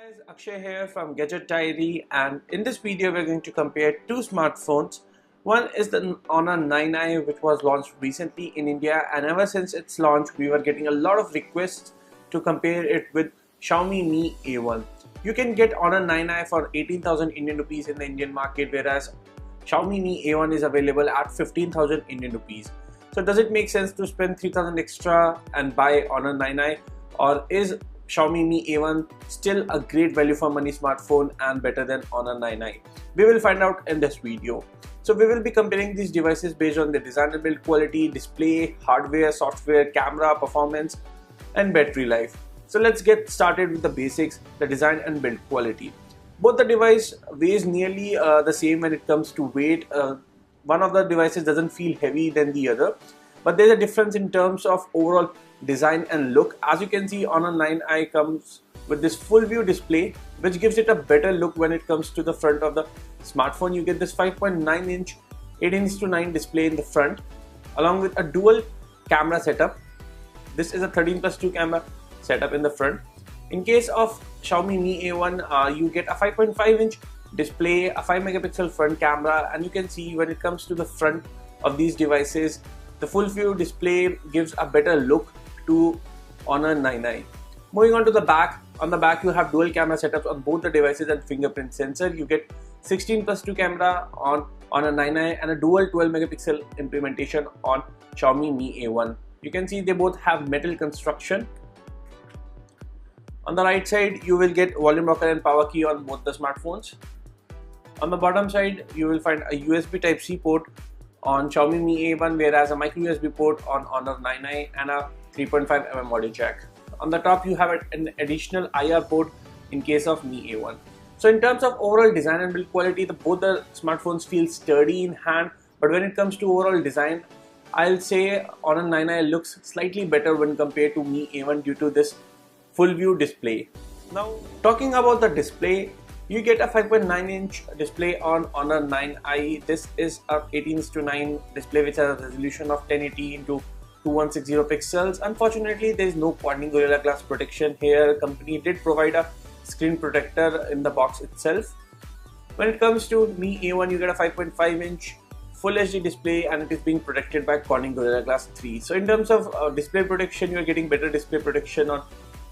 Guys, Akshay here from Gadget Diary, and in this video we're going to compare two smartphones. One is the Honor 9i, which was launched recently in India, and ever since its launch we were getting a lot of requests to compare it with Xiaomi Mi A1. You can get Honor 9i for 18,000 Indian rupees in the Indian market, whereas Xiaomi Mi A1 is available at 15,000 Indian rupees. So does it make sense to spend 3,000 extra and buy Honor 9i, or is Xiaomi Mi A1 still a great value for money smartphone and better than Honor 9i? We will find out in this video. So we will be comparing these devices based on their design and build quality, display, hardware, software, camera, performance and battery life. So let's get started with the basics, the design and build quality. Both the device weighs nearly the same when it comes to weight. One of the devices doesn't feel heavy than the other, but there's a difference in terms of overall design and look. As you can see, Honor 9i comes with this full view display, which gives it a better look when it comes to the front of the smartphone. You get this 5.9 inch 18:9 display in the front, along with a dual camera setup. This is a 13+2 camera setup in the front. In case of Xiaomi Mi A1, you get a 5.5 inch display, a 5 megapixel front camera, and you can see when it comes to the front of these devices, the full view display gives a better look to Honor 9i. Moving on to the back. On the back you have dual camera setups on both the devices and fingerprint sensor. You get 16+2 camera on Honor 9i and a dual 12 megapixel implementation on Xiaomi Mi A1. You can see they both have metal construction. On the right side you will get volume rocker and power key on both the smartphones. On the bottom side you will find a USB Type-C port on Xiaomi Mi A1, whereas a micro USB port on Honor 9i and a 3.5mm audio jack. On the top you have an additional IR port in case of Mi A1. So in terms of overall design and build quality, both the smartphones feel sturdy in hand, but when it comes to overall design, I'll say Honor 9i looks slightly better when compared to Mi A1 due to this full view display. Now talking about the display, you get a 5.9 inch display on Honor 9i. This is a 18:9 display which has a resolution of 1080 into 2160 pixels. Unfortunately, there is no Corning Gorilla Glass protection here. Company did provide a screen protector in the box itself. When it comes to Mi A1, you get a 5.5 inch Full HD display and it is being protected by Corning Gorilla Glass 3. So in terms of display protection, you are getting better display protection on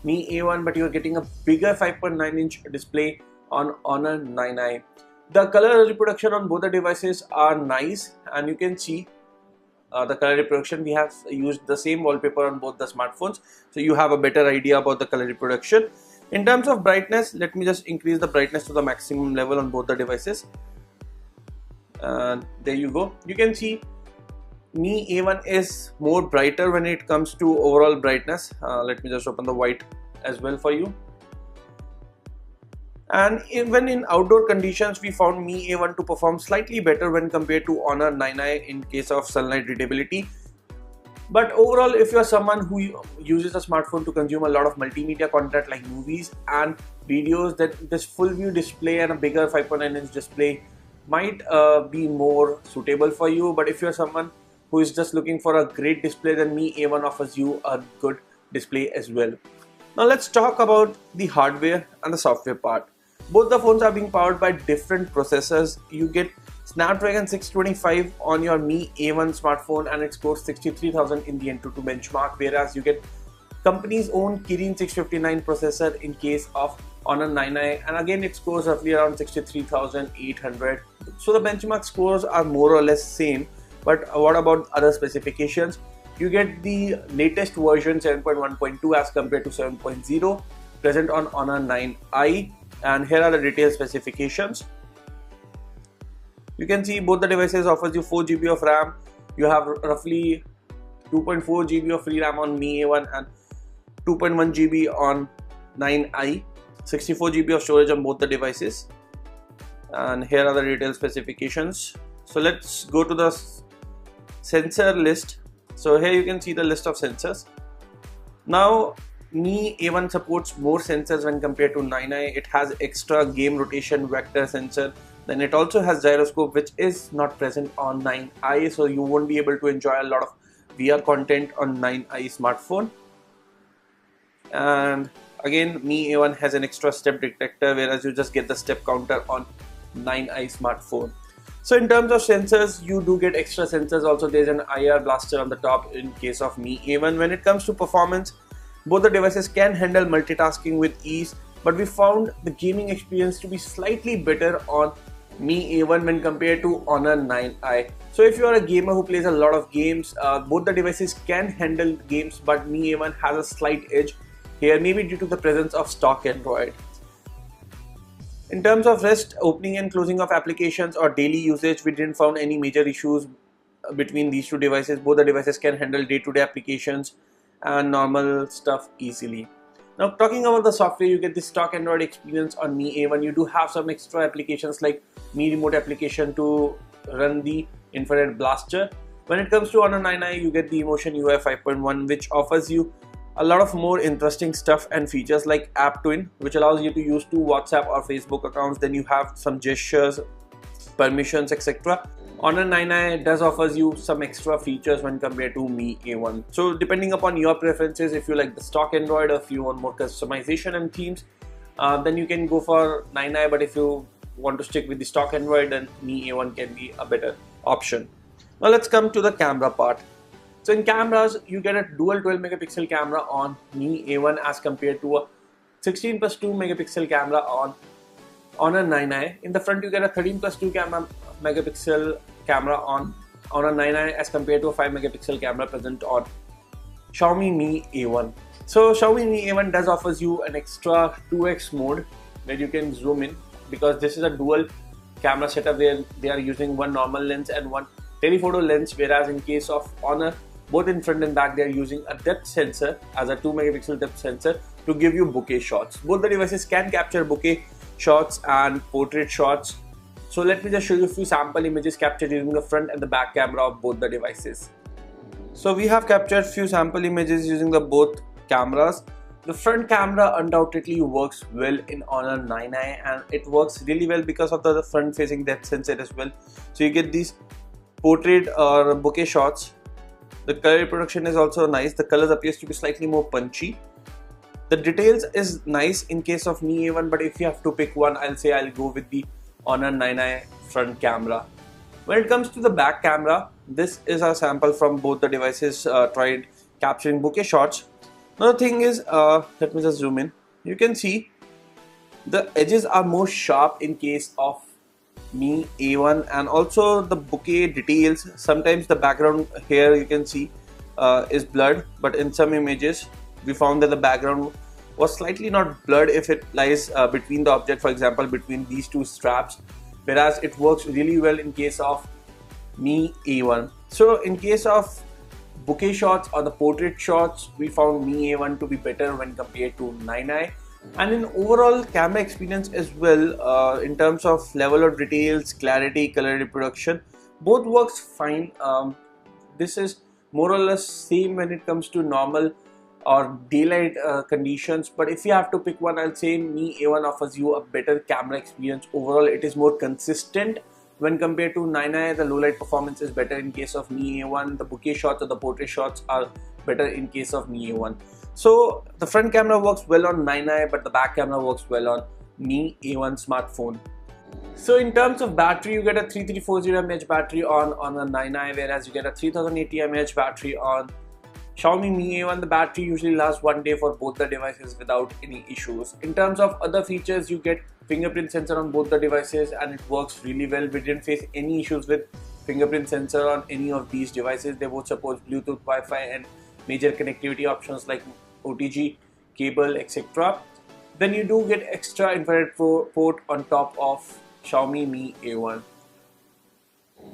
Mi A1, but you are getting a bigger 5.9 inch display on Honor 9i. The color reproduction on both the devices are nice, and you can see the color reproduction. We have used the same wallpaper on both the smartphones, so you have a better idea about the color reproduction. In terms of brightness, let me just increase the brightness to the maximum level on both the devices, and there you go. You can see Mi A1 is more brighter when it comes to overall brightness. Let me just open the white as well for you. And even in outdoor conditions, we found Mi A1 to perform slightly better when compared to Honor 9i in case of sunlight readability. But overall, if you are someone who uses a smartphone to consume a lot of multimedia content like movies and videos, then this full view display and a bigger 5.9 inch display might be more suitable for you. But if you are someone who is just looking for a great display, then Mi A1 offers you a good display as well. Now let's talk about the hardware and the software part. Both the phones are being powered by different processors. You get Snapdragon 625 on your Mi A1 smartphone and it scores 63,000 in the AnTuTu benchmark, whereas you get company's own Kirin 659 processor in case of Honor 9i, and again it scores roughly around 63,800. So the benchmark scores are more or less same, but what about other specifications? You get the latest version 7.1.2 as compared to 7.0 present on Honor 9i, and here are the detailed specifications. You can see both the devices offers you 4 GB of RAM. You have roughly 2.4 GB of free RAM on Mi A1 and 2.1 GB on 9i. 64 GB of storage on both the devices, and here are the detailed specifications. So let's go to the sensor list. So here you can see the list of sensors. Now Mi A1 supports more sensors when compared to 9i. It has extra game rotation vector sensor. Then it also has gyroscope, which is not present on 9i, so you won't be able to enjoy a lot of VR content on 9i smartphone. And Again, Mi A1 has an extra step detector, whereas you just get the step counter on 9i smartphone. So in terms of sensors, you do get extra sensors. Also, there's an IR blaster on the top in case of Mi A1. When it comes to performance, both the devices can handle multitasking with ease, but we found the gaming experience to be slightly better on Mi A1 when compared to Honor 9i. So if you are a gamer who plays a lot of games, both the devices can handle games, but Mi A1 has a slight edge here, maybe due to the presence of stock Android. In terms of rest, opening and closing of applications or daily usage, we didn't found any major issues between these two devices. Both the devices can handle day-to-day applications and normal stuff easily. Now, talking about the software, you get the stock Android experience on Mi A1. You do have some extra applications like Mi Remote application to run the infrared blaster. When it comes to Honor 9i, you get the Emotion UI 5.1, which offers you a lot of more interesting stuff and features like App Twin, which allows you to use two WhatsApp or Facebook accounts. Then you have some gestures, permissions, etc. Honor 9i does offers you some extra features when compared to Mi A1. So depending upon your preferences, if you like the stock Android or if you want more customization and themes, then you can go for 9i. But if you want to stick with the stock Android, then Mi A1 can be a better option. Now let's come to the camera part. So in cameras, you get a dual 12 megapixel camera on Mi A1 as compared to a 16 plus 2 megapixel camera on Honor 9i. In the front, you get a 13 plus 2 megapixel camera on Honor 9i as compared to a 5 megapixel camera present on Xiaomi Mi A1. So Xiaomi Mi A1 does offers you an extra 2x mode where you can zoom in, because this is a dual camera setup where they are using one normal lens and one telephoto lens, whereas in case of Honor, both in front and back, they are using a depth sensor as a 2 megapixel depth sensor to give you bokeh shots. Both the devices can capture bokeh shots and portrait shots. So let me just show you a few sample images captured using the front and the back camera of both the devices. So we have captured few sample images using the both cameras. The front camera undoubtedly works well in Honor 9i, and it works really well because of the front facing depth sensor as well. So you get these portrait or bokeh shots. The color reproduction is also nice. The colors appears to be slightly more punchy. The details is nice in case of Mi A1, but if you have to pick one, I'll say I'll go with the Honor 9i front camera. When it comes to the back camera, this is a sample from both the devices tried capturing bokeh shots. Another thing is, let me just zoom in. You can see the edges are more sharp in case of Mi A1, and also the bokeh details. Sometimes the background here you can see is blurred, but in some images we found that the background was slightly not blurred if it lies between the object, for example between these two straps, whereas it works really well in case of Mi A1. So in case of bokeh shots or the portrait shots, we found Mi A1 to be better when compared to 9i. And in overall camera experience as well, in terms of level of details, clarity, color reproduction, both works fine. This is more or less same when it comes to normal or daylight conditions, but if you have to pick one, I'll say Mi A1 offers you a better camera experience. Overall, it is more consistent when compared to 9i. The low light performance is better in case of Mi A1. The bokeh shots or the portrait shots are better in case of Mi A1. So the front camera works well on 9i, but the back camera works well on Mi A1 smartphone. So in terms of battery, you get a 3340 mAh battery on a 9i, whereas you get a 3080 mAh battery on Xiaomi Mi A1. The battery usually lasts 1 day for both the devices without any issues. In terms of other features, you get fingerprint sensor on both the devices and it works really well. We didn't face any issues with fingerprint sensor on any of these devices. They both support Bluetooth, Wi-Fi and major connectivity options like OTG, cable, etc. Then you do get extra infrared port on top of Xiaomi Mi A1.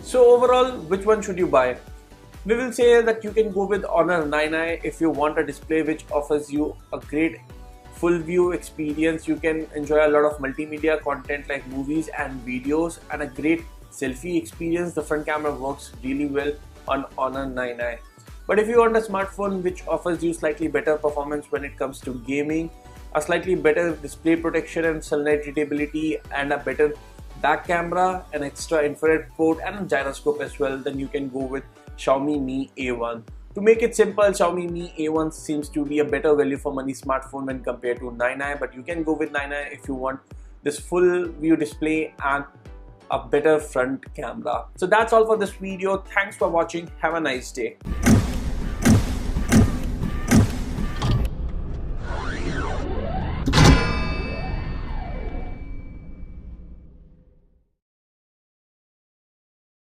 So overall, which one should you buy? We will say that you can go with Honor 9i if you want a display which offers you a great full view experience. You can enjoy a lot of multimedia content like movies and videos and a great selfie experience. The front camera works really well on Honor 9i. But if you want a smartphone which offers you slightly better performance when it comes to gaming, a slightly better display protection and sunlight readability, and a better back camera, an extra infrared port and a gyroscope as well, then you can go with Xiaomi Mi A1. To make it simple, Xiaomi Mi A1 seems to be a better value for money smartphone when compared to 9i, but you can go with 9i if you want this full view display and a better front camera. So that's all for this video. Thanks for watching. Have a nice day.